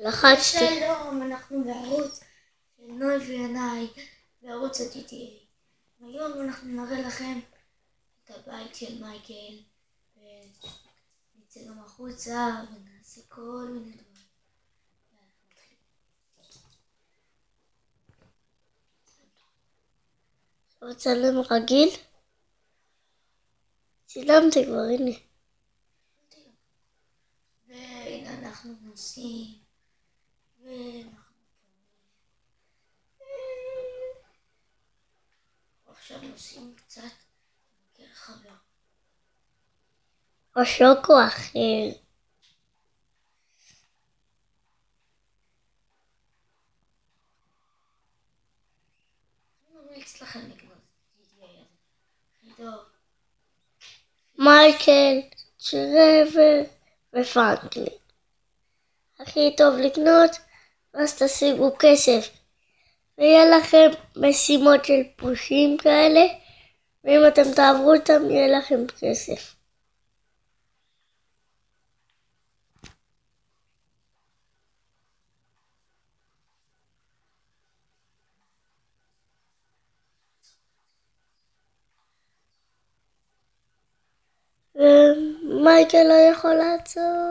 לחצתי. שלום, אנחנו בערוץ של נוי וינאי, בערוץ ה-GTA. היום אנחנו נראה לכם את הבית של מייקל, ונצא גם החוצה ונעשה כל מיני דברים. לצלם רגיל? צילמתי כבר, הנה. והנה אנחנו נוסעים, עכשיו נוסעים קצת לבקר חבר. או שוקו אחר. אני ממליץ לכם לקנות GTA הזה, הכי טוב. מייקל, טרוור ופרנקלין. הכי טוב לקנות, אז תשיגו כסף. ויהיה לכם משימות של פושים כאלה, ואם אתם תעברו אותם יהיה לכם כסף. ומייקל לא יכול לעצור.